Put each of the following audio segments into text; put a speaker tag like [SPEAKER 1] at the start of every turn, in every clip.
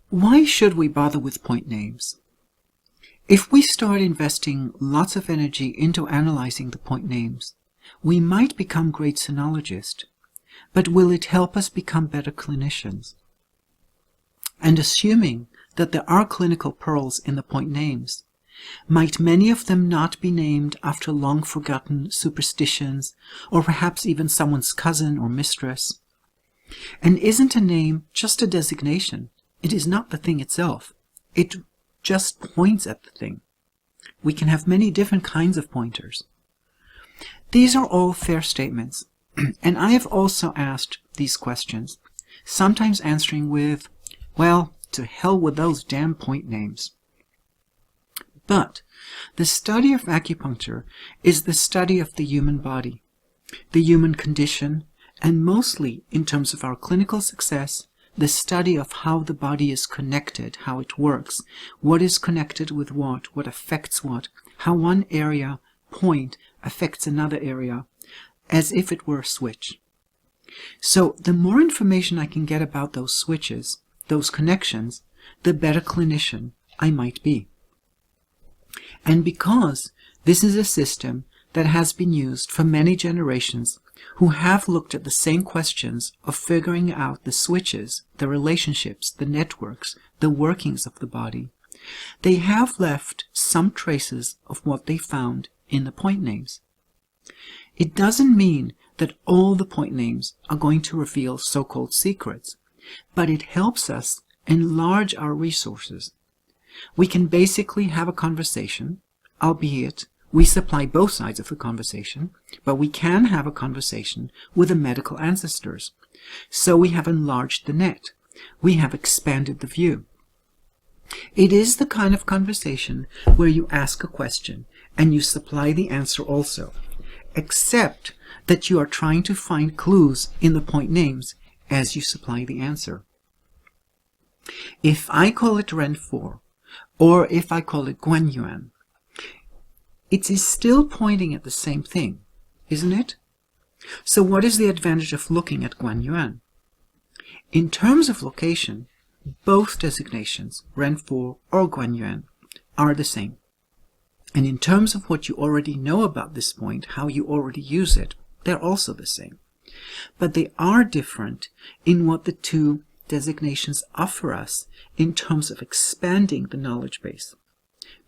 [SPEAKER 1] Why should we bother with point names? If we start investing lots of energy into analyzing the point names, we might become great sinologists, but will it help us become better clinicians? And assuming that there are clinical pearls in the point names, might many of them not be named after long-forgotten superstitions, or perhaps even someone's cousin or mistress? And isn't a name just a designation? It is not the thing itself. It just points at the thing. We can have many different kinds of pointers. These are all fair statements, and I have also asked these questions, sometimes answering with, well, to hell with those damn point names. But the study of acupuncture is the study of the human body, the human condition, and mostly, in terms of our clinical success, the study of how the body is connected, how it works, what is connected with what affects what, how one area, point, affects another area, as if it were a switch. So the more information I can get about those switches, those connections, the better clinician I might be. And because this is a system that has been used for many generations, who have looked at the same questions of figuring out the switches, the relationships, the networks, the workings of the body, they have left some traces of what they found in the point names. It doesn't mean that all the point names are going to reveal so-called secrets, but it helps us enlarge our resources. We can basically have a conversation, albeit we supply both sides of the conversation, but we can have a conversation with the medical ancestors. So we have enlarged the net. We have expanded the view. It is the kind of conversation where you ask a question and you supply the answer also, except that you are trying to find clues in the point names as you supply the answer. If I call it Ren 4, or if I call it Guan Yuan, it is still pointing at the same thing, isn't it? So what is the advantage of looking at Guan Yuan? In terms of location, both designations, Ren 4 or Guan Yuan, are the same. And in terms of what you already know about this point, how you already use it, they're also the same. But they are different in what the two designations offer us in terms of expanding the knowledge base.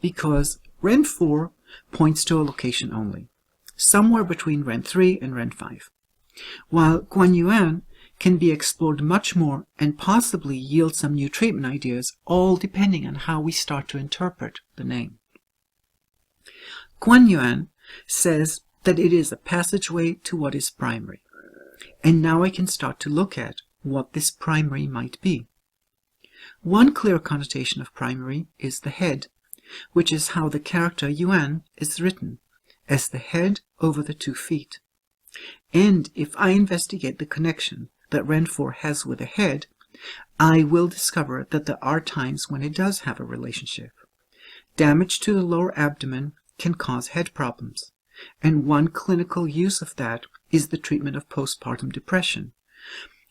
[SPEAKER 1] Because Ren 4 points to a location only, somewhere between Ren 3 and Ren 5, while Guan Yuan can be explored much more and possibly yield some new treatment ideas, all depending on how we start to interpret the name. Guan Yuan says that it is a passageway to what is primary, and now I can start to look at what this primary might be. One clear connotation of primary is the head, which is how the character Yuan is written, as the head over the 2 feet. And if I investigate the connection that Ren 4 has with the head, I will discover that there are times when it does have a relationship. Damage to the lower abdomen can cause head problems, and one clinical use of that is the treatment of postpartum depression,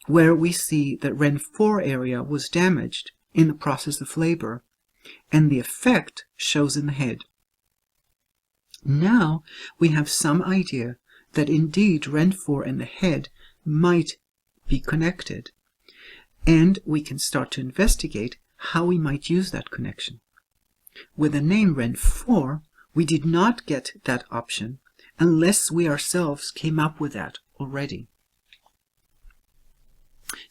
[SPEAKER 1] where we see that Ren 4 area was damaged in the process of labor, and the effect shows in the head. Now we have some idea that indeed Ren 4 and the head might be connected, and we can start to investigate how we might use that connection. With the name Ren 4, we did not get that option unless we ourselves came up with that already.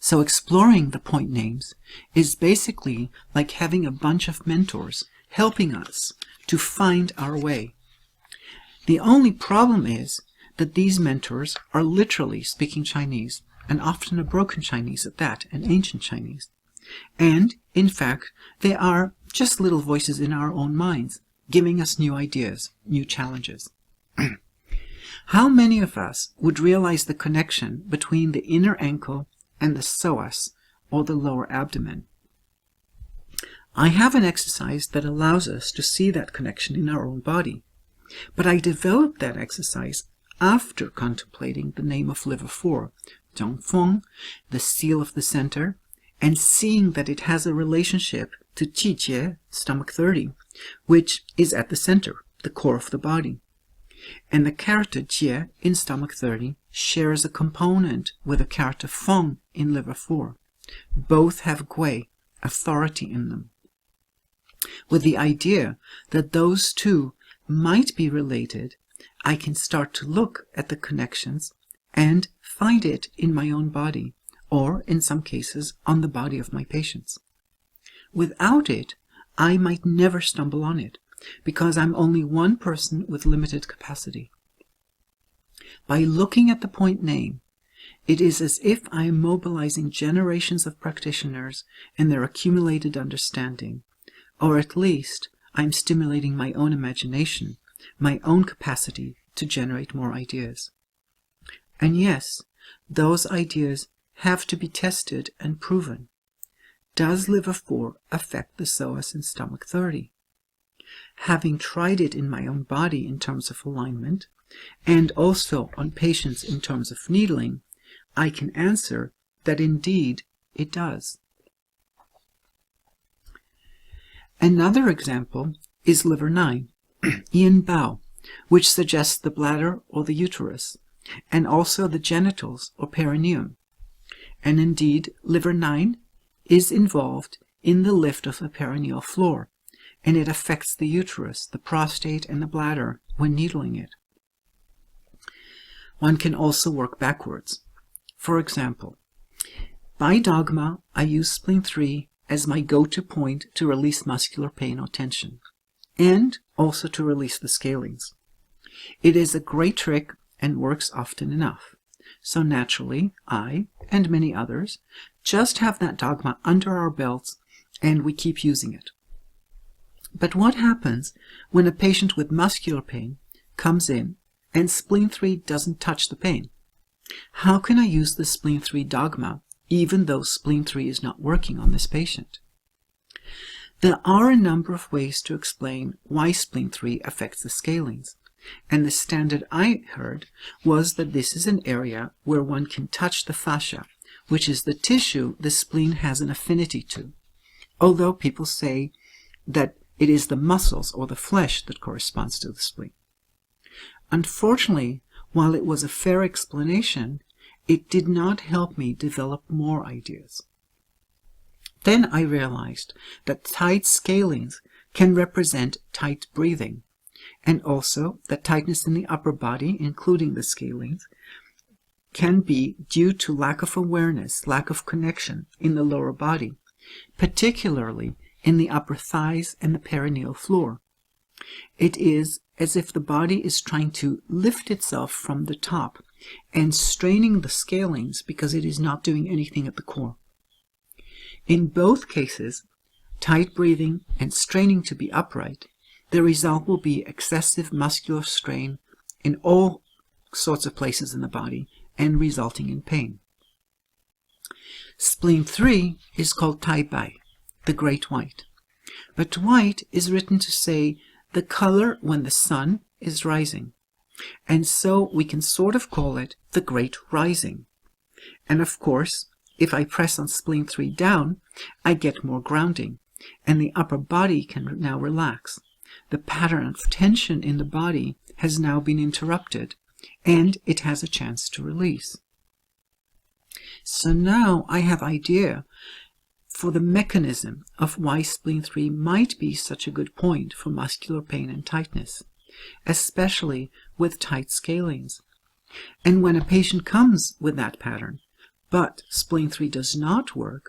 [SPEAKER 1] So exploring the point names is basically like having a bunch of mentors helping us to find our way. The only problem is that these mentors are literally speaking Chinese, and often a broken Chinese at that, and ancient Chinese. And, in fact, they are just little voices in our own minds, giving us new ideas, new challenges. How many of us would realize the connection between the inner ankle and the psoas, or the lower abdomen? I have an exercise that allows us to see that connection in our own body, but I developed that exercise after contemplating the name of liver 4, Zhongfeng, the seal of the center, and seeing that it has a relationship to Qijie, stomach 30, which is at the center, the core of the body. And the character Jie in stomach 30 shares a component with the character Feng in liver 4. Both have Gui, authority, in them. With the idea that those two might be related, I can start to look at the connections and find it in my own body, or in some cases on the body of my patients. Without it, I might never stumble on it, because I'm only one person with limited capacity. By looking at the point name, it is as if I am mobilizing generations of practitioners and their accumulated understanding, or at least I'm stimulating my own imagination, my own capacity to generate more ideas. And yes, those ideas have to be tested and proven. Does liver 4 affect the psoas in stomach 30? Having tried it in my own body in terms of alignment, and also on patients in terms of needling, I can answer that indeed it does. Another example is liver 9, Yin Bao, which suggests the bladder or the uterus, and also the genitals or perineum. And indeed, liver 9 is involved in the lift of the perineal floor, and it affects the uterus, the prostate, and the bladder when needling it. One can also work backwards. For example, by dogma, I use spleen 3 as my go-to point to release muscular pain or tension, and also to release the scalings. It is a great trick and works often enough. So naturally, I, and many others, just have that dogma under our belts, and we keep using it. But what happens when a patient with muscular pain comes in and spleen 3 doesn't touch the pain? How can I use the spleen 3 dogma even though spleen 3 is not working on this patient? There are a number of ways to explain why spleen 3 affects the scalings, and the standard I heard was that this is an area where one can touch the fascia, which is the tissue the spleen has an affinity to, although people say that it is the muscles or the flesh that corresponds to the spleen. Unfortunately, while it was a fair explanation, it did not help me develop more ideas. Then I realized that tight scalings can represent tight breathing, and also that tightness in the upper body, including the scalings, can be due to lack of awareness, lack of connection in the lower body, particularly in the upper thighs and the perineal floor. It is as if the body is trying to lift itself from the top and straining the scalings because it is not doing anything at the core. In both cases, tight breathing and straining to be upright, the result will be excessive muscular strain in all sorts of places in the body and resulting in pain. Spleen 3 is called Tai Bai, the Great White. But white is written to say the color when the sun is rising. And so we can sort of call it the Great Rising. And of course, if I press on spleen 3 down, I get more grounding, and the upper body can now relax. The pattern of tension in the body has now been interrupted, and it has a chance to release. So now I have idea for the mechanism of why spleen 3 might be such a good point for muscular pain and tightness, especially with tight scalings. And when a patient comes with that pattern, but spleen 3 does not work,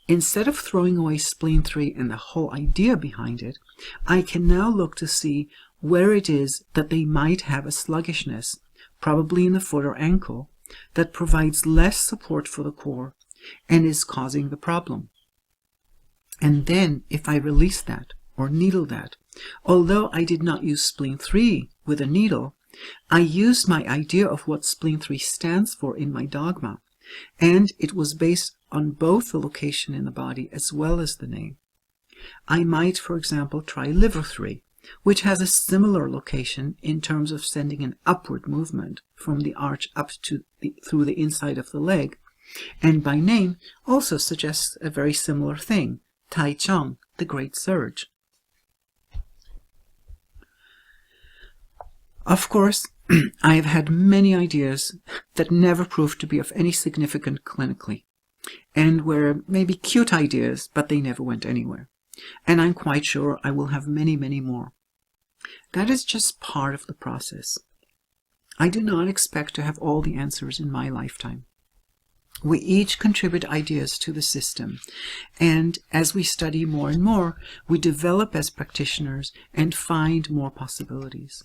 [SPEAKER 1] instead of throwing away spleen 3 and the whole idea behind it, I can now look to see where it is that they might have a sluggishness, probably in the foot or ankle, that provides less support for the core and is causing the problem. And then, if I release that or needle that, although I did not use spleen 3 with a needle, I used my idea of what spleen 3 stands for in my dogma, and it was based on both the location in the body as well as the name. I might, for example, try liver 3, which has a similar location in terms of sending an upward movement from the arch up to through the inside of the leg, and by name also suggests a very similar thing, Tai Chang, the Great Surge. Of course, I have had many ideas that never proved to be of any significance clinically, and were maybe cute ideas, but they never went anywhere. And I'm quite sure I will have many, many more. That is just part of the process. I do not expect to have all the answers in my lifetime. We each contribute ideas to the system, and as we study more and more, we develop as practitioners and find more possibilities.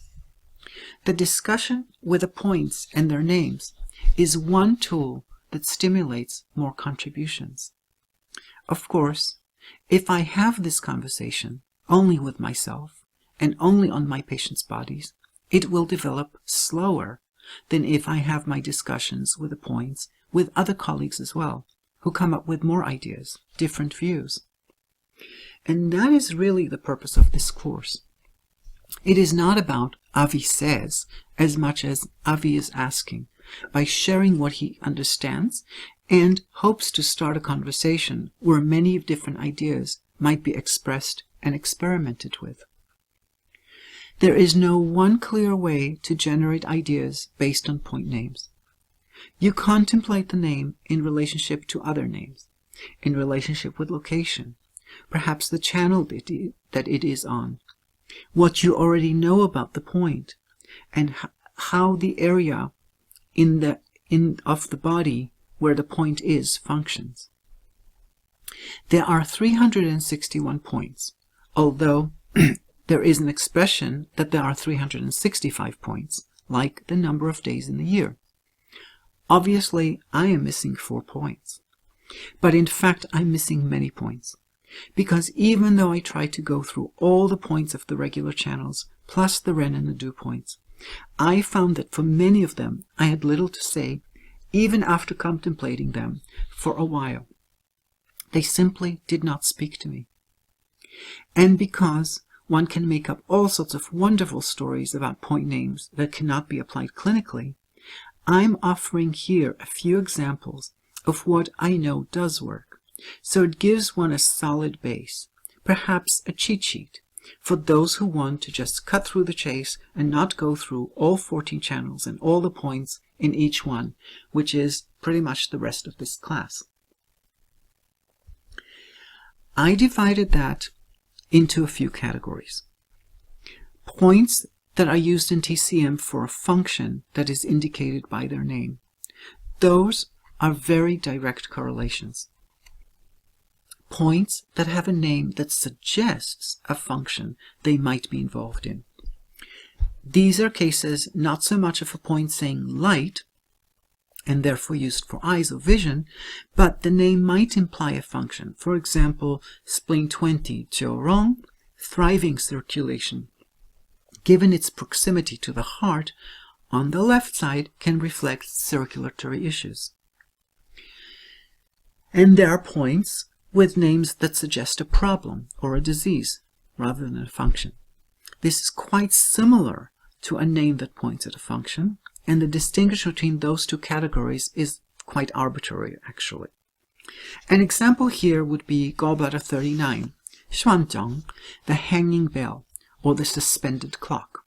[SPEAKER 1] The discussion with the points and their names is one tool that stimulates more contributions. Of course, if I have this conversation only with myself and only on my patients' bodies, it will develop slower than if I have my discussions with the points with other colleagues as well, who come up with more ideas, different views. And that is really the purpose of this course. It is not about Avi says as much as Avi is asking, by sharing what he understands and hopes to start a conversation where many different ideas might be expressed and experimented with. There is no one clear way to generate ideas based on point names. You contemplate the name in relationship to other names, in relationship with location, perhaps the channel that it is on, what you already know about the point, and how the area of the body where the point is functions. There are 361 points, although there is an expression that there are 365 points, like the number of days in the year. Obviously, I am missing 4 points. But in fact, I'm missing many points. Because even though I try to go through all the points of the regular channels, plus the Ren and the dew points, I found that for many of them I had little to say, even after contemplating them for a while. They simply did not speak to me. And because one can make up all sorts of wonderful stories about point names that cannot be applied clinically, I'm offering here a few examples of what I know does work, so it gives one a solid base, perhaps a cheat sheet, for those who want to just cut through the chase and not go through all 14 channels and all the points in each one, which is pretty much the rest of this class. I divided that into a few categories. Points that are used in TCM for a function that is indicated by their name. Those are very direct correlations. Points that have a name that suggests a function they might be involved in. These are cases not so much of a point saying light, and therefore used for eyes or vision, but the name might imply a function. For example, spleen 20, Jiurong, thriving circulation. Given its proximity to the heart, on the left side can reflect circulatory issues. And there are points with names that suggest a problem or a disease rather than a function. This is quite similar to a name that points at a function, and the distinction between those two categories is quite arbitrary, actually. An example here would be gallbladder 39, Xuanzhang, the hanging bell, or the suspended clock.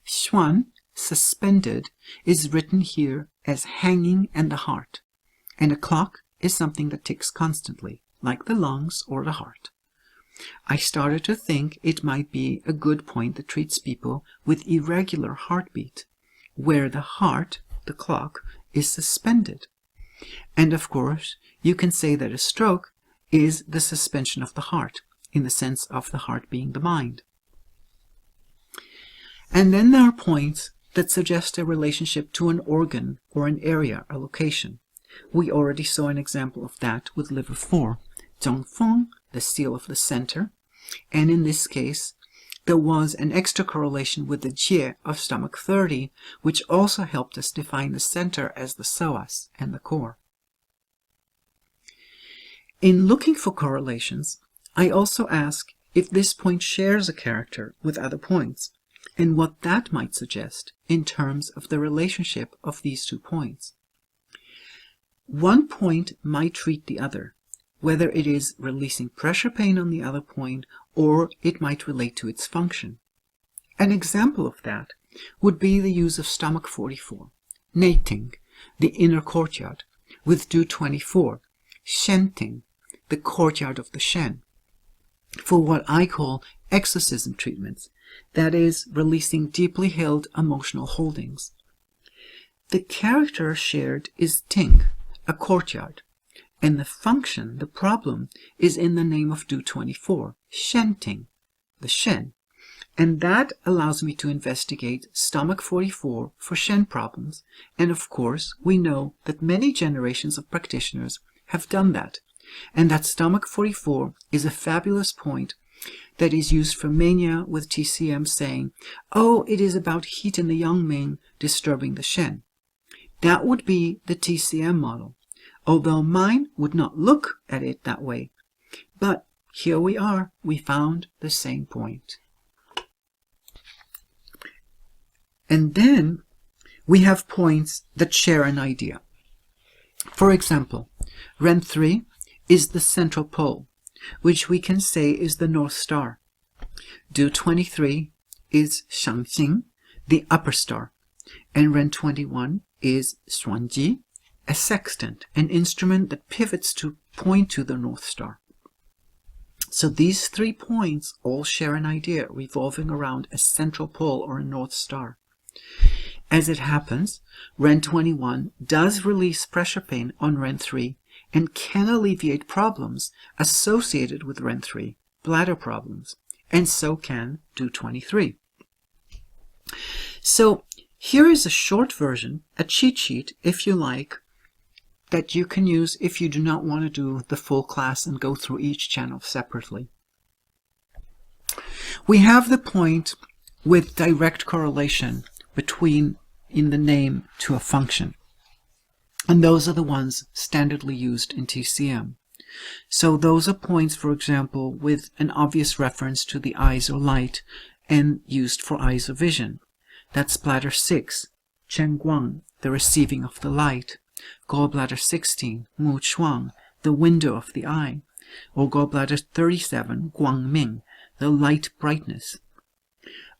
[SPEAKER 1] Xuan, suspended, is written here as hanging and the heart, and a clock is something that ticks constantly, like the lungs or the heart. I started to think it might be a good point that treats people with irregular heartbeat, where the heart, the clock, is suspended. And of course, you can say that a stroke is the suspension of the heart, in the sense of the heart being the mind. And then there are points that suggest a relationship to an organ or an area, a location. We already saw an example of that with liver 4, Zhongfeng, the seal of the center, and in this case, there was an extra correlation with the Jie of stomach 30, which also helped us define the center as the psoas and the core. In looking for correlations, I also ask if this point shares a character with other points, and what that might suggest in terms of the relationship of these 2 points. one point might treat the other, whether it is releasing pressure pain on the other point or it might relate to its function. An example of that would be the use of stomach 44, Neiting, the inner courtyard, with Du 24, Shenting, the courtyard of the Shen, for what I call exorcism treatments, that is, releasing deeply held emotional holdings. The character shared is Ting, a courtyard, and the function, the problem, is in the name of Du 24, Shenting, the Shen, and that allows me to investigate stomach 44 for Shen problems, and of course we know that many generations of practitioners have done that, and that stomach 44 is a fabulous point that is used for mania with TCM saying, oh, it is about heat in the Yang Ming disturbing the Shen. That would be the TCM model, although mine would not look at it that way. But here we are, we found the same point. And then we have points that share an idea. For example, Ren 3 is the central pole, which we can say is the North Star. Du 23 is Shangxing, the upper star, and Ren 21 is Xuanji, a sextant, an instrument that pivots to point to the North Star. So these 3 points all share an idea revolving around a central pole or a North Star. As it happens, Ren 21 does release pressure pain on Ren 3 and can alleviate problems associated with Ren 3, bladder problems, and so can Du 23. So here is a short version, a cheat sheet, if you like, that you can use if you do not want to do the full class and go through each channel separately. We have the point with direct correlation between in the name to a function. And those are the ones standardly used in TCM. So those are points, for example, with an obvious reference to the eyes or light and used for eyes or vision. That's bladder 6, Chen Guang, the receiving of the light. Gallbladder 16, Mu Chuang, the window of the eye. Or gallbladder 37, Guang Ming, the light brightness.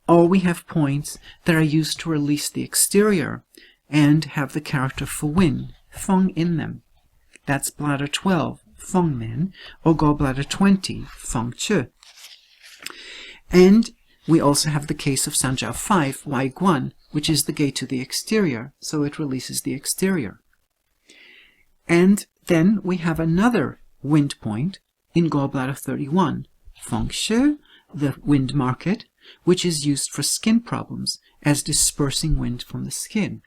[SPEAKER 1] Or we have points that are used to release the exterior and have the character for wind, Feng, in them. That's bladder 12, Feng Men, or gallbladder 20, Feng Che. And we also have the case of Sanjiao 5, Wai Guan, which is the gate to the exterior, so it releases the exterior. And then we have another wind point in gallbladder 31, Feng She, the wind market, which is used for skin problems as dispersing wind from the skin.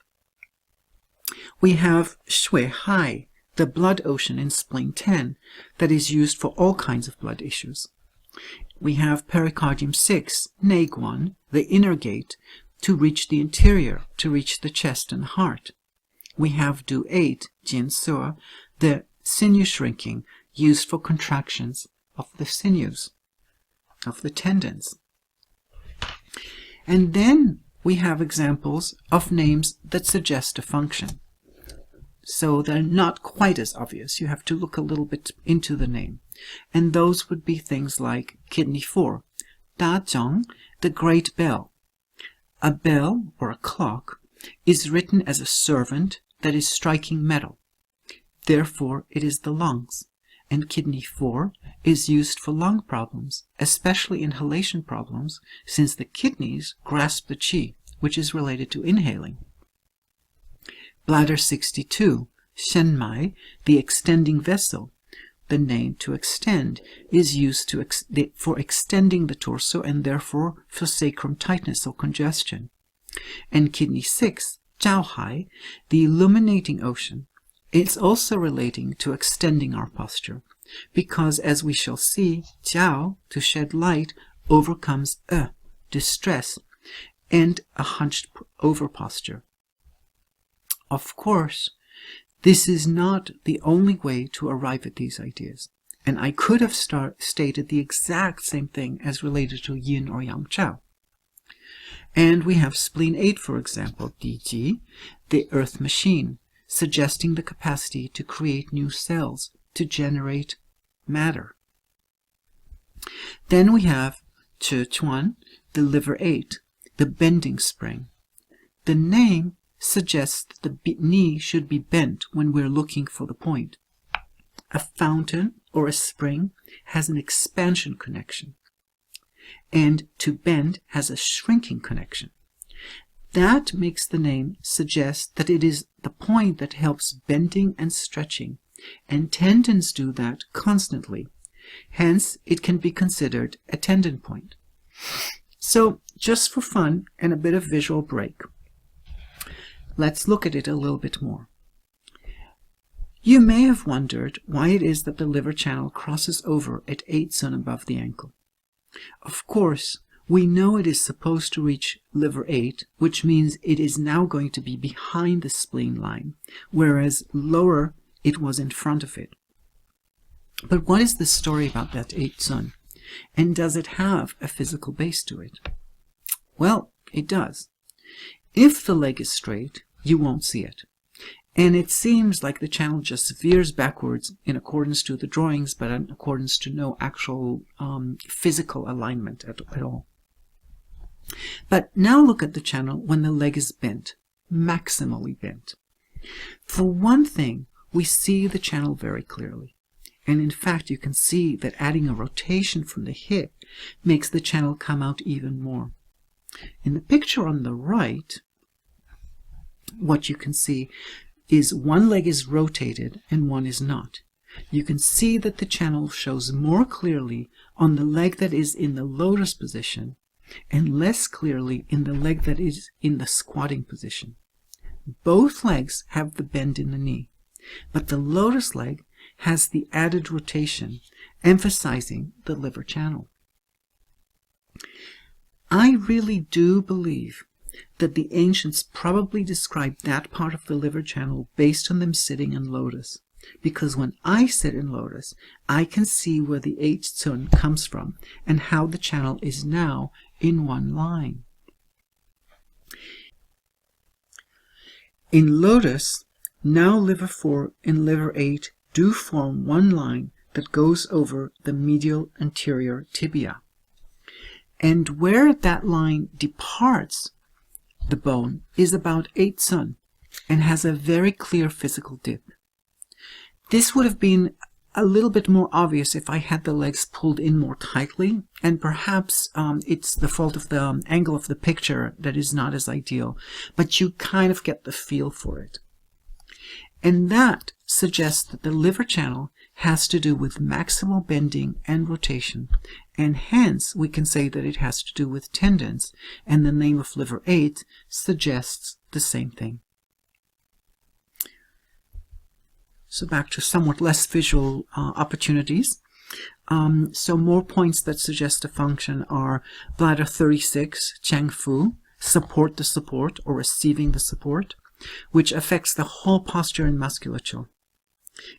[SPEAKER 1] We have Shui Hai, the blood ocean in spleen 10, that is used for all kinds of blood issues. We have pericardium 6, Nei Guan, the inner gate, to reach the interior, to reach the chest and heart. We have Du 8, Jin Suo, the sinew shrinking, used for contractions of the sinews, of the tendons. And then we have examples of names that suggest a function. So they're not quite as obvious. You have to look a little bit into the name. And those would be things like kidney 4, Da Zhong, the great bell. A bell, or a clock, is written as a servant that is striking metal. Therefore, it is the lungs. And kidney 4 is used for lung problems, especially inhalation problems, since the kidneys grasp the qi, which is related to inhaling. Bladder 62, Shenmai, the extending vessel, the name to extend, is used for extending the torso and therefore for sacrum tightness or congestion. And kidney 6, Zhaohai, the illuminating ocean, it's also relating to extending our posture, because as we shall see, Jiao, to shed light, overcomes distress, and a hunched over posture. Of course, this is not the only way to arrive at these ideas, and I could have stated the exact same thing as related to yin or yang chao. And we have spleen 8, for example, Di Ji, the earth machine, suggesting the capacity to create new cells, to generate matter. Then we have Chuan, the liver 8, the bending spring. The name suggests that the knee should be bent when we're looking for the point. A fountain or a spring has an expansion connection, and to bend has a shrinking connection. That makes the name suggest that it is the point that helps bending and stretching, and tendons do that constantly. Hence, it can be considered a tendon point. So, just for fun and a bit of visual break, let's look at it a little bit more. You may have wondered why it is that the liver channel crosses over at 8 Sun above the ankle. Of course, we know it is supposed to reach liver 8, which means it is now going to be behind the spleen line, whereas lower it was in front of it. But what is the story about that 8 Sun? And does it have a physical base to it? Well, it does. If the leg is straight, you won't see it. And it seems like the channel just veers backwards in accordance to the drawings, but in accordance to no actual physical alignment at all. But now look at the channel when the leg is bent, maximally bent. For one thing, we see the channel very clearly. And in fact, you can see that adding a rotation from the hip makes the channel come out even more. In the picture on the right, what you can see is one leg is rotated and one is not. You can see that the channel shows more clearly on the leg that is in the lotus position and less clearly in the leg that is in the squatting position. Both legs have the bend in the knee, but the lotus leg has the added rotation, emphasizing the liver channel. I really do believe that the ancients probably described that part of the liver channel based on them sitting in lotus, because when I sit in lotus, I can see where the 8 Sun comes from and how the channel is now in one line. In lotus, now liver 4 and liver 8 do form one line that goes over the medial anterior tibia. And where that line departs the bone is about 8 Sun and has a very clear physical dip. This would have been a little bit more obvious if I had the legs pulled in more tightly, and perhaps it's the fault of the angle of the picture that is not as ideal, but you kind of get the feel for it. And that suggests that the liver channel has to do with maximal bending and rotation, and hence we can say that it has to do with tendons, and the name of liver 8 suggests the same thing. So back to somewhat less visual opportunities. So more points that suggest a function are bladder 36, Chang Fu, support the support or receiving the support, which affects the whole posture and musculature.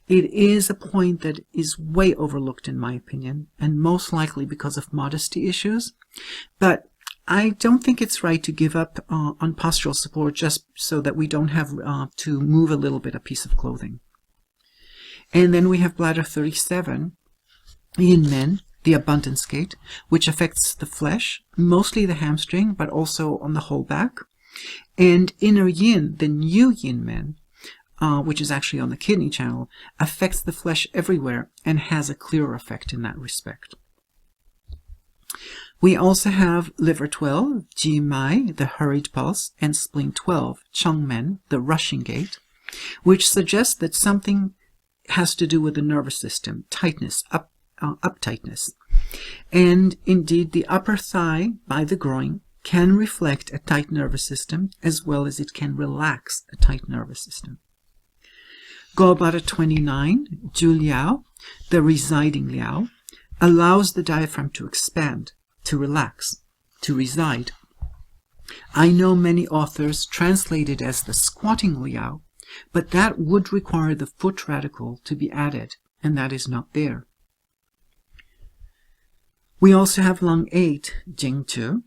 [SPEAKER 1] It is a point that is way overlooked in my opinion, and most likely because of modesty issues, but I don't think it's right to give up on postural support just so that we don't have to move a little bit a piece of clothing. And then we have bladder 37 in men, the abundance gate, which affects the flesh, mostly the hamstring, but also on the whole back. And inner yin, the new yin men, which is actually on the kidney channel, affects the flesh everywhere and has a clearer effect in that respect. We also have liver 12, Ji Mai, the hurried pulse, and spleen 12, Cheng Men, the rushing gait, which suggests that something has to do with the nervous system, tightness, uptightness. And indeed, the upper thigh by the groin can reflect a tight nervous system, as well as it can relax a tight nervous system. Gallbladder 29, Ju Liao, the residing Liao, allows the diaphragm to expand, to relax, to reside. I know many authors translate it as the squatting Liao, but that would require the foot radical to be added, and that is not there. We also have lung 8, Jing Tu,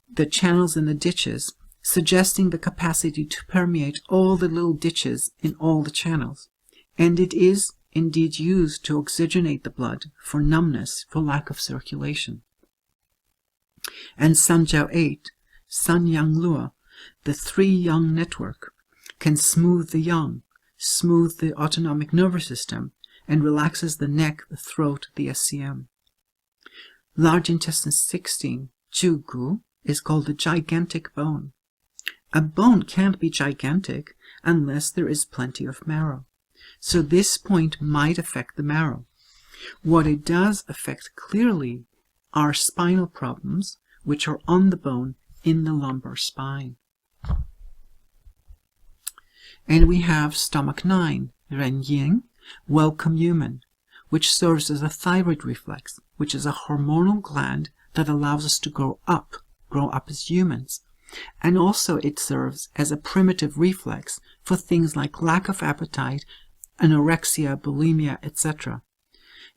[SPEAKER 1] the channels and the ditches, suggesting the capacity to permeate all the little ditches in all the channels, and it is indeed used to oxygenate the blood for numbness, for lack of circulation. And Sanjiao 8, San Yang Lua, the 3 yang network, can smooth the yang, smooth the autonomic nervous system, and relaxes the neck, the throat, the SCM. Large intestine 16, Zhu Gu, is called a gigantic bone. A bone can't be gigantic unless there is plenty of marrow. So this point might affect the marrow. What it does affect clearly are spinal problems, which are on the bone in the lumbar spine. And we have stomach 9, Ren Ying, welcome human, which serves as a thyroid reflex, which is a hormonal gland that allows us to grow up as humans. And also it serves as a primitive reflex for things like lack of appetite, anorexia, bulimia, etc.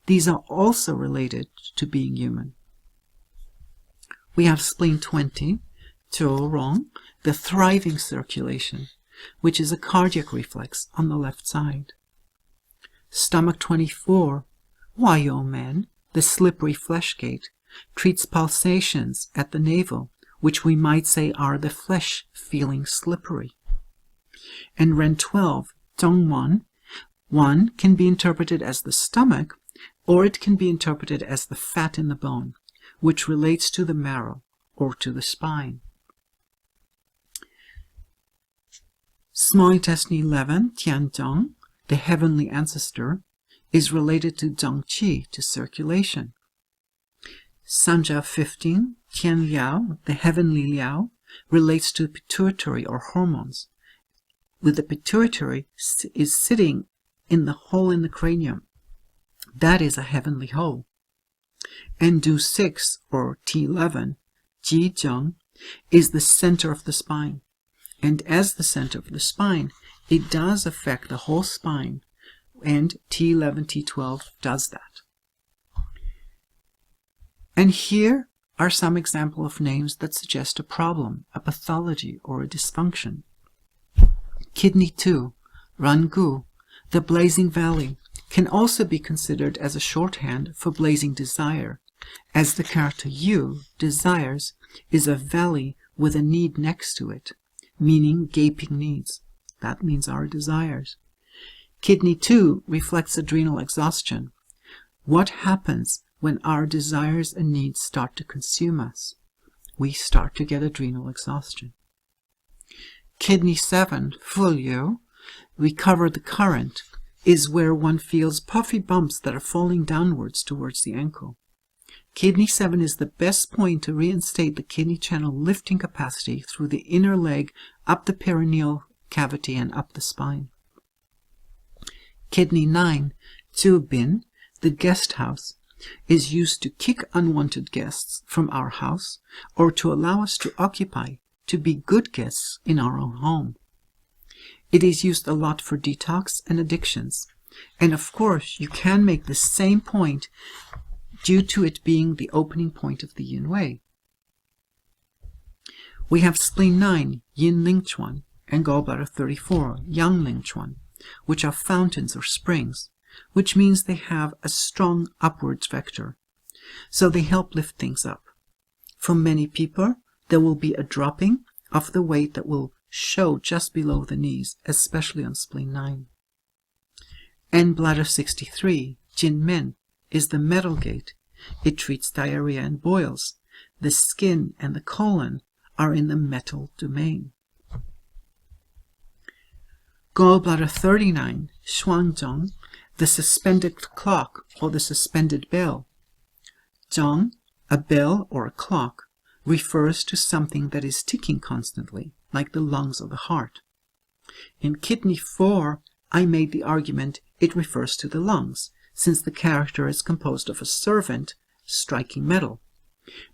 [SPEAKER 1] These are also related to being human. We have spleen 20, Zhou Rong, the thriving circulation, which is a cardiac reflex on the left side. Stomach 24, Huayou Men, the slippery flesh gate, treats pulsations at the navel, which we might say are the flesh feeling slippery. And Ren 12, Dongwan, one can be interpreted as the stomach, or it can be interpreted as the fat in the bone, which relates to the marrow or to the spine. Small intestine 11, Tianzhong, the heavenly ancestor, is related to Zhangqi, to circulation. Sanjiao 15, Tian Liao, the heavenly Liao, relates to pituitary or hormones, with the pituitary is sitting in the hole in the cranium. That is a heavenly hole. And Du 6, or T11, Ji Zheng, is the center of the spine. And as the center of the spine, it does affect the whole spine, and T11, T12 does that. And here are some examples of names that suggest a problem, a pathology, or a dysfunction. Kidney 2, Rangu, the blazing valley, can also be considered as a shorthand for blazing desire, as the character Yu, desires, is a valley with a need next to it, meaning gaping needs. That means our desires. Kidney 2 reflects adrenal exhaustion. What happens when our desires and needs start to consume us? We start to get adrenal exhaustion. Kidney 7, Fulyo, recover the current, is where one feels puffy bumps that are falling downwards towards the ankle. Kidney 7 is the best point to reinstate the kidney channel lifting capacity through the inner leg, up the perineal cavity, and up the spine. Kidney 9, Zubin, the guest house, is used to kick unwanted guests from our house or to allow us to occupy, to be good guests in our own home. It is used a lot for detox and addictions. And of course, you can make the same point due to it being the opening point of the Yin Wei. We have spleen 9, Yin Ling Chuan, and gallbladder 34, Yang Ling Chuan, which are fountains or springs, which means they have a strong upwards vector. So they help lift things up. For many people, there will be a dropping of the weight that will show just below the knees, especially on spleen 9. And bladder 63, Jin Men, is the metal gate. It treats diarrhea and boils. The skin and the colon are in the metal domain. Gallbladder 39, Xuanzhong, the suspended clock or the suspended bell. Zhong, a bell or a clock, refers to something that is ticking constantly, like the lungs or the heart. In kidney 4, I made the argument it refers to the lungs, since the character is composed of a servant striking metal.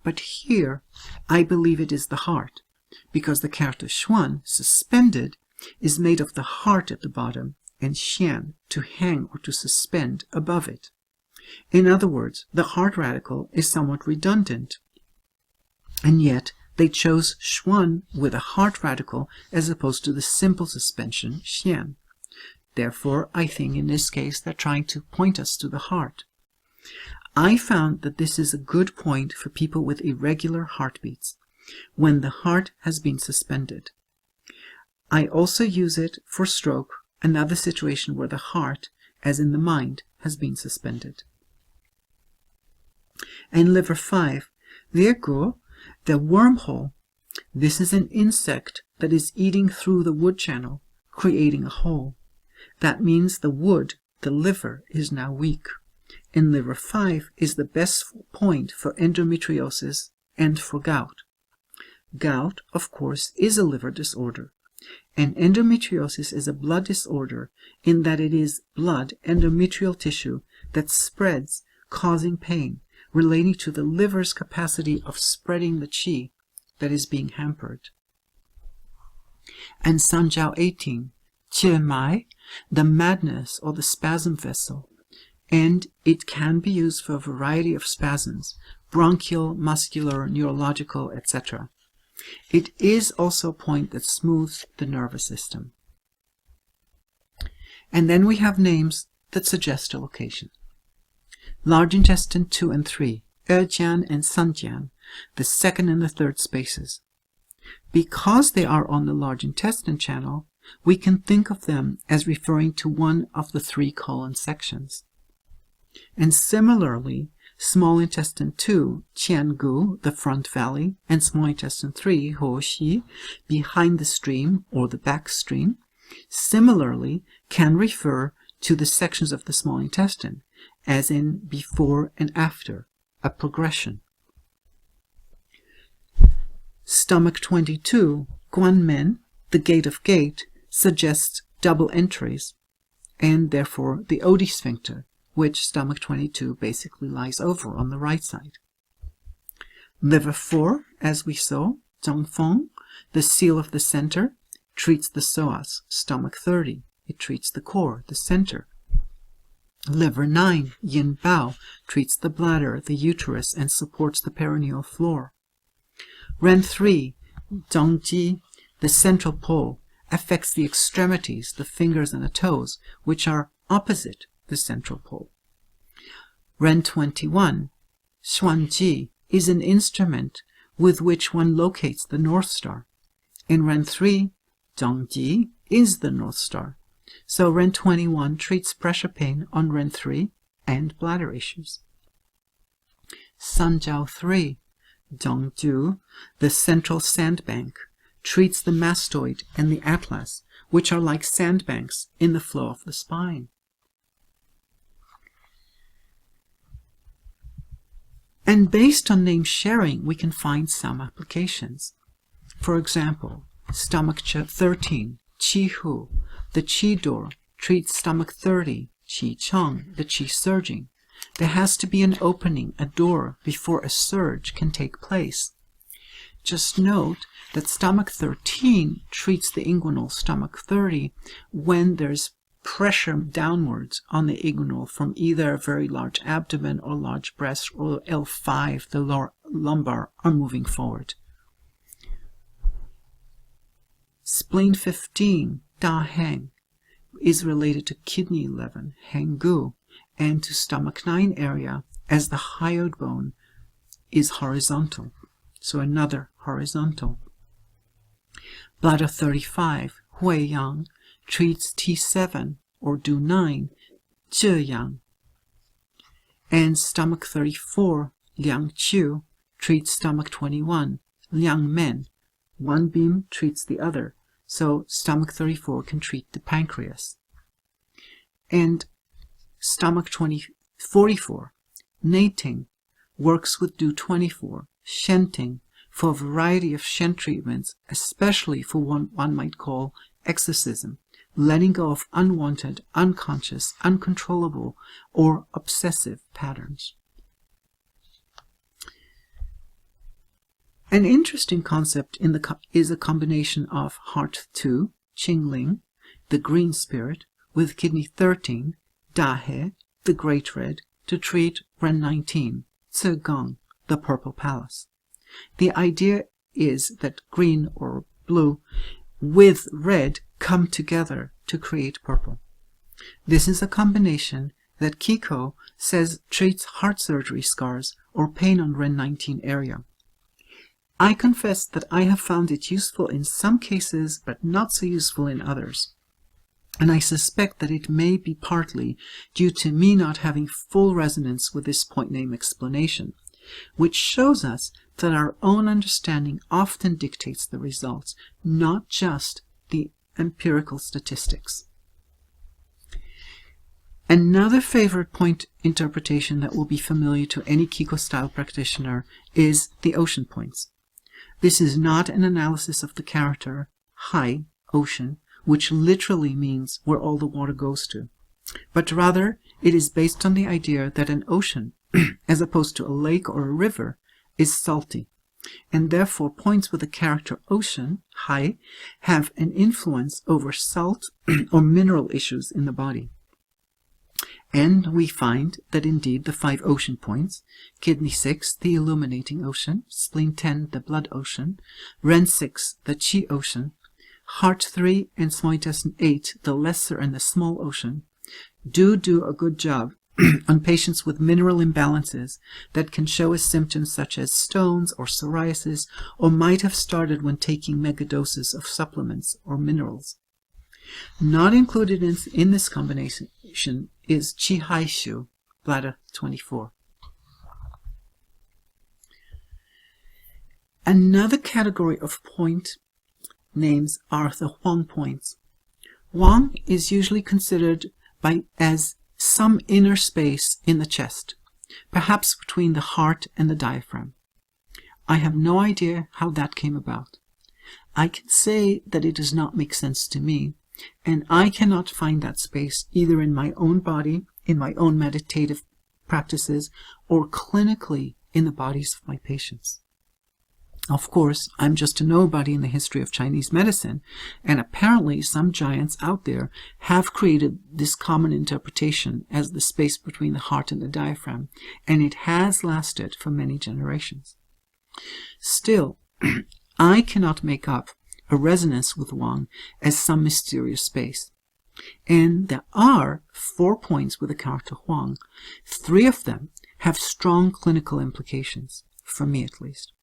[SPEAKER 1] But here, I believe it is the heart, because the character Xuan, suspended, is made of the heart at the bottom, and Xian, to hang or to suspend, above it. In other words, the heart radical is somewhat redundant, and yet They chose Xuan with a heart radical as opposed to the simple suspension, Xian. Therefore, I think in this case they're trying to point us to the heart. I found that this is a good point for people with irregular heartbeats, when the heart has been suspended. I also use it for stroke, another situation where the heart, as in the mind, has been suspended. And liver 5, Virgo, the wormhole. This is an insect that is eating through the wood channel, creating a hole. That means the wood, the liver, is now weak. And liver 5 is the best point for endometriosis and for gout. Gout, of course, is a liver disorder. And endometriosis is a blood disorder in that it is blood, endometrial tissue, that spreads, causing pain, relating to the liver's capacity of spreading the qi that is being hampered. And Sanjiao 18, Qie Mai, the madness or the spasm vessel, and it can be used for a variety of spasms, bronchial, muscular, neurological, etc. It is also a point that smooths the nervous system. And then we have names that suggest a location. Large intestine 2 and 3, Erjian and Sanjian, the second and the third spaces. Because they are on the large intestine channel, we can think of them as referring to one of the 3 colon sections. And similarly, small intestine 2, Qiangu, the front valley, and small intestine 3, Huoxi, behind the stream or the back stream, similarly can refer to the sections of the small intestine, as in before and after, a progression. Stomach 22, Guanmen, the gate of gate, suggests double entries, and therefore the Odi sphincter, which stomach 22 basically lies over on the right side. Liver 4, as we saw, Zhongfeng, the seal of the center, treats the psoas. Stomach 30, it treats the core, the center. Liver 9, Yin Bao, treats the bladder, the uterus, and supports the perineal floor. Ren 3, Zhongji, the central pole, affects the extremities, the fingers and the toes, which are opposite the central pole. Ren 21, Xuanji, is an instrument with which one locates the North Star. In Ren 3, Zhongji is the North Star. So Ren 21 treats pressure pain on Ren 3 and bladder issues. Sanjiao 3, Zhongju, the central sandbank, treats the mastoid and the atlas, which are like sandbanks in the flow of the spine. And based on name sharing, we can find some applications. For example, stomach 13, Qi Hu, the Qi door, treats stomach 30, Qi Cheng, the Qi surging. There has to be an opening, a door, before a surge can take place. Just note that stomach 13 treats the inguinal stomach 30 when there's pressure downwards on the inguinal from either a very large abdomen or large breast, or L5, the lumbar, are moving forward. Spleen 15, Da Heng, is related to kidney 11, Hengu, and to stomach 9 area, as the hyoid bone is horizontal. So another horizontal. Bladder 35, Hui Yang, treats T7 or Du 9, Zhe Yang. And stomach 34, Liang Qiu, treats stomach 21, Liang Men. One beam treats the other, so stomach 34 can treat the pancreas. And stomach 44, Neiting, works with Du 24, Shenting, for a variety of Shen treatments, especially for what one might call exorcism, letting go of unwanted, unconscious, uncontrollable, or obsessive patterns. An interesting concept is a combination of Heart 2, Qingling, the green spirit, with Kidney 13, Dahe, the great red, to treat Ren 19, Zigong, the purple palace. The idea is that green or blue with red come together to create purple. This is a combination that Kiiko says treats heart surgery scars or pain on Ren19 area. I confess that I have found it useful in some cases, but not so useful in others. And I suspect that it may be partly due to me not having full resonance with this point name explanation, which shows us that our own understanding often dictates the results, not just the empirical statistics. Another favorite point interpretation that will be familiar to any Kiiko-style practitioner is the ocean points. This is not an analysis of the character, hai, ocean, which literally means where all the water goes to, but rather it is based on the idea that an ocean, as opposed to a lake or a river, is salty, and therefore points with the character ocean, hai, have an influence over salt or mineral issues in the body. And we find that indeed the 5 ocean points, kidney 6, the illuminating ocean, spleen 10, the blood ocean, Ren 6, the chi ocean, heart 3, and small intestine 8, the lesser and the small ocean, do a good job on patients with mineral imbalances that can show as symptoms such as stones or psoriasis, or might have started when taking megadoses of supplements or minerals. Not included in this combination is Chi Hai Shu, bladder 24. Another category of point names are the Huang Points. Huang is usually considered as some inner space in the chest, perhaps between the heart and the diaphragm. I have no idea how that came about. I can say that it does not make sense to me, and I cannot find that space either in my own body, in my own meditative practices, or clinically in the bodies of my patients. Of course, I'm just a nobody in the history of Chinese medicine, and apparently some giants out there have created this common interpretation as the space between the heart and the diaphragm, and it has lasted for many generations. Still, I cannot make up a resonance with Huang as some mysterious space. And there are 4 points with the character Huang. 3 of them have strong clinical implications, for me at least.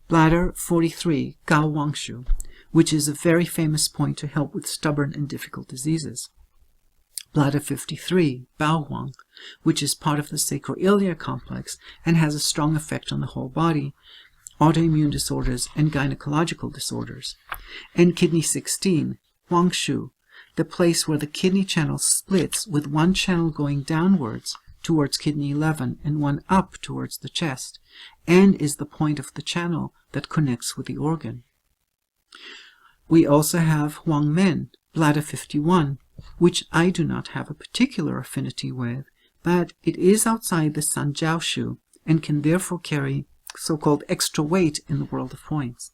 [SPEAKER 1] Bladder 43, Gao Huang Shu, which is a very famous point to help with stubborn and difficult diseases. Bladder 53, Bao Huang, which is part of the sacroiliac complex and has a strong effect on the whole body, autoimmune disorders and gynecological disorders. And kidney 16, Huang Shu, the place where the kidney channel splits with one channel going downwards towards kidney 11 and one up towards the chest, and is the point of the channel that connects with the organ. We also have Huang Men, bladder 51, which I do not have a particular affinity with, but it is outside the Sanjiao Shu and can therefore carry so-called extra weight in the world of points.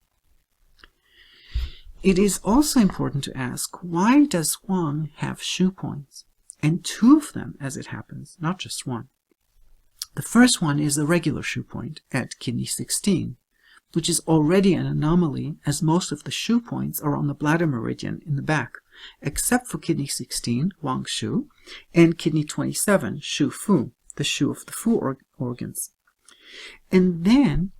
[SPEAKER 1] It is also important to ask, why does Huang have shu points? And 2 of them, as it happens, not just 1. The first one is the regular shu point at kidney 16, which is already an anomaly, as most of the shu points are on the bladder meridian in the back, except for kidney 16, Huang Shu, and kidney 27, Shu Fu, the shu of the fu organs. And then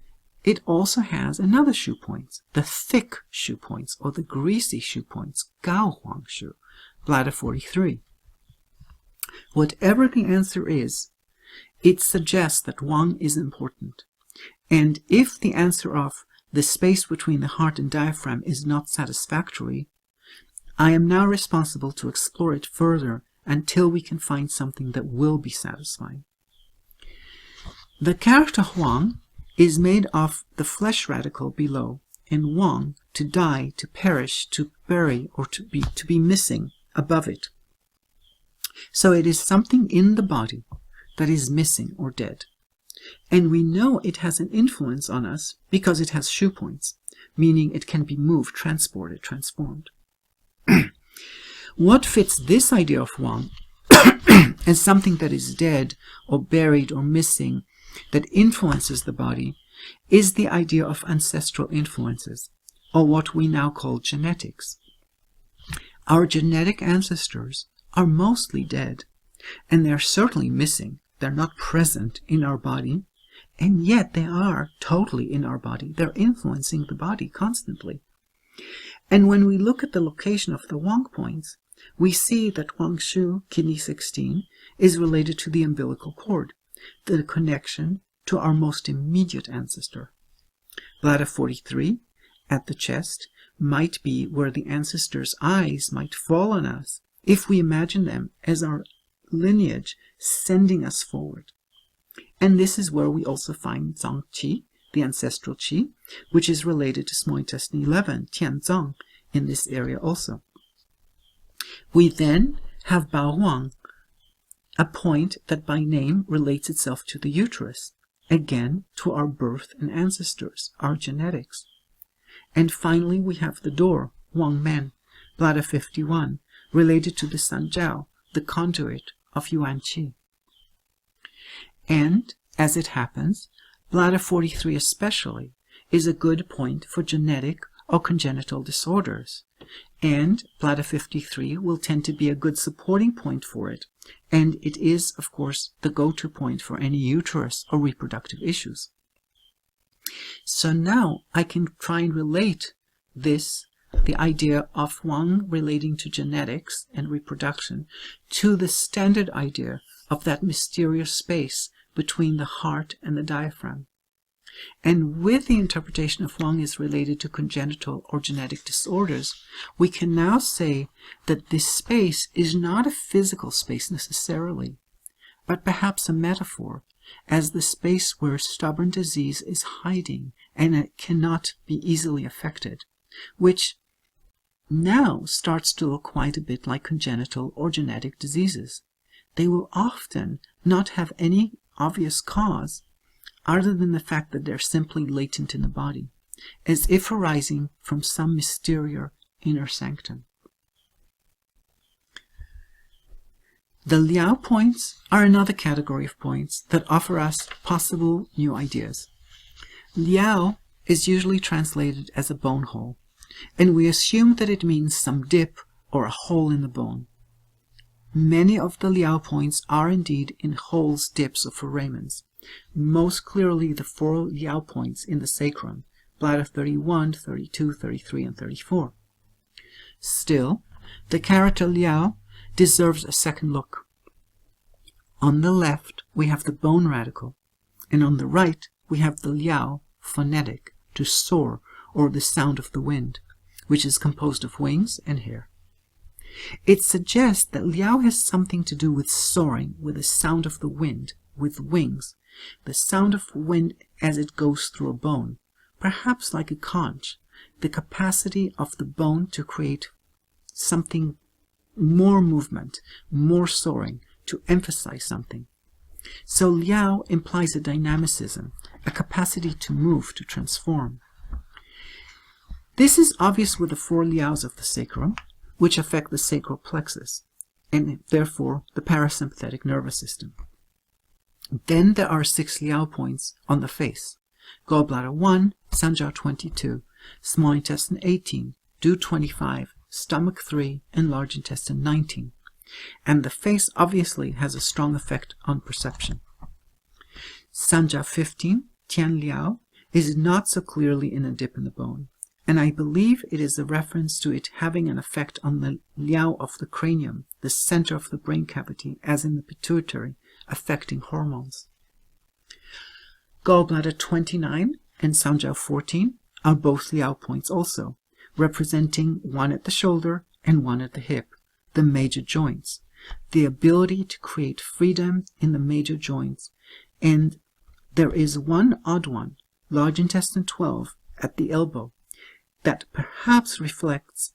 [SPEAKER 1] it also has another shu point, the thick shu points, or the greasy shu points, Gao Huang Shu, bladder 43. Whatever the answer is, it suggests that Huang is important. And if the answer of the space between the heart and diaphragm is not satisfactory, I am now responsible to explore it further until we can find something that will be satisfying. The character Huang is made of the flesh radical below, and Huang, to die, to perish, to bury, or to be missing above it. So it is something in the body that is missing or dead. And we know it has an influence on us because it has shu points, meaning it can be moved, transported, transformed. What fits this idea of Huang as something that is dead or buried or missing that influences the body is the idea of ancestral influences, or what we now call genetics. Our genetic ancestors are mostly dead, and they're certainly missing. They're not present in our body, and yet they are totally in our body. They're influencing the body constantly. And when we look at the location of the Huang Points, we see that Huang Shu, kidney 16, is related to the umbilical cord, the connection to our most immediate ancestor. Bladder 43, at the chest, might be where the ancestors' eyes might fall on us if we imagine them as our lineage sending us forward. And this is where we also find Zang Qi, the ancestral Qi, which is related to small intestine 11, Tianzang, in this area also. We then have Bao Huang, a point that by name relates itself to the uterus, again to our birth and ancestors, our genetics. And finally we have the door, Huang Men, bladder 51, related to the Sanjiao, the conduit of Yuan Qi. And, as it happens, bladder 43 especially is a good point for genetic or congenital disorders, and bladder 53 will tend to be a good supporting point for it, and it is, of course, the go-to point for any uterus or reproductive issues. So now I can try and relate this, the idea of Huang relating to genetics and reproduction, to the standard idea of that mysterious space between the heart and the diaphragm. And with the interpretation of Huang is related to congenital or genetic disorders, we can now say that this space is not a physical space necessarily, but perhaps a metaphor, as the space where stubborn disease is hiding and it cannot be easily affected, which now starts to look quite a bit like congenital or genetic diseases. They will often not have any obvious cause other than the fact that they're simply latent in the body, as if arising from some mysterious inner sanctum. The Liao points are another category of points that offer us possible new ideas. Liao is usually translated as a bone hole, and we assume that it means some dip or a hole in the bone. Many of the Liao points are indeed in holes, dips, or foramens, most clearly the 4 Liao points in the sacrum, bladder 31, 32, 33, and 34. Still, the character Liao deserves a second look. On the left, we have the bone radical, and on the right, we have the Liao, phonetic, to soar, or the sound of the wind, which is composed of wings and hair. It suggests that Liao has something to do with soaring, with the sound of the wind, with wings, the sound of wind as it goes through a bone, perhaps like a conch, the capacity of the bone to create something more movement, more soaring, to emphasize something. So Liao implies a dynamicism, a capacity to move, to transform. This is obvious with the 4 Liaos of the sacrum, which affect the sacral plexus, and therefore the parasympathetic nervous system. Then there are 6 Liao points on the face: gallbladder 1, Sanjiao 22, small intestine 18, Du 25, stomach 3, and large intestine 19. And the face obviously has a strong effect on perception. Sanjiao 15, Tian Liao, is not so clearly in a dip in the bone, and I believe it is a reference to it having an effect on the Liao of the cranium, the center of the brain cavity, as in the pituitary, affecting hormones. Gallbladder 29 and Sanjiao 14 are both Liao points also, representing one at the shoulder and one at the hip, the major joints, the ability to create freedom in the major joints. And there is one odd one, large intestine 12, at the elbow, that perhaps reflects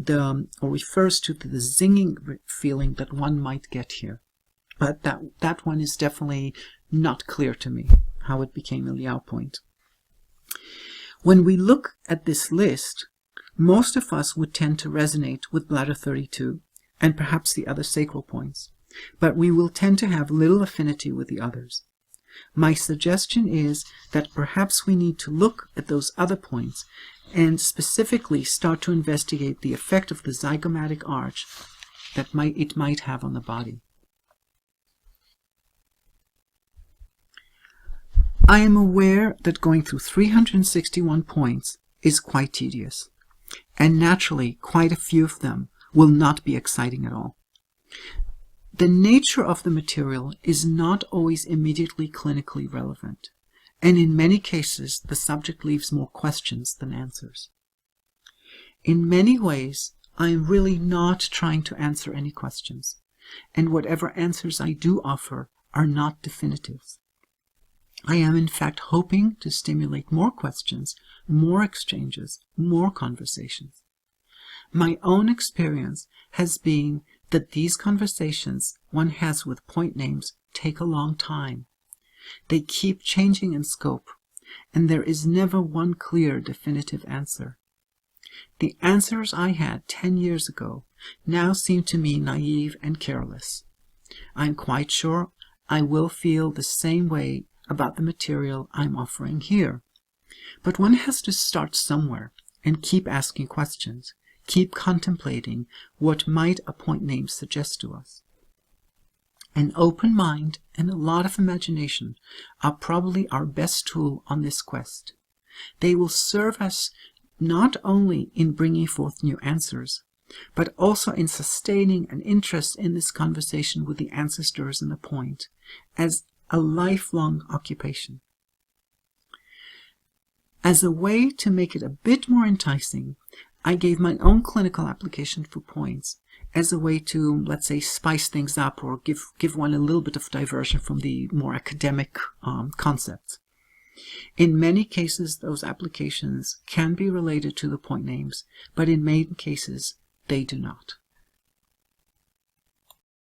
[SPEAKER 1] or refers to the zinging feeling that one might get here. But that one is definitely not clear to me, how it became a Liao point. When we look at this list, most of us would tend to resonate with bladder 32 and perhaps the other sacral points, but we will tend to have little affinity with the others. My suggestion is that perhaps we need to look at those other points and specifically start to investigate the effect of the zygomatic arch that it might have on the body. I am aware that going through 361 points is quite tedious, and naturally quite a few of them will not be exciting at all. The nature of the material is not always immediately clinically relevant, and in many cases the subject leaves more questions than answers. In many ways, I am really not trying to answer any questions, and whatever answers I do offer are not definitives. I am in fact hoping to stimulate more questions, more exchanges, more conversations. My own experience has been that these conversations one has with point names take a long time. They keep changing in scope, and there is never one clear, definitive answer. The answers I had 10 years ago now seem to me naive and careless. I am quite sure I will feel the same way about the material I'm offering here. But one has to start somewhere and keep asking questions, keep contemplating what might a point name suggest to us. An open mind and a lot of imagination are probably our best tool on this quest. They will serve us not only in bringing forth new answers, but also in sustaining an interest in this conversation with the ancestors and the point as a lifelong occupation. As a way to make it a bit more enticing, I gave my own clinical application for points as a way to, let's say, spice things up or give one a little bit of diversion from the more academic concepts. In many cases, those applications can be related to the point names, but in many cases, they do not.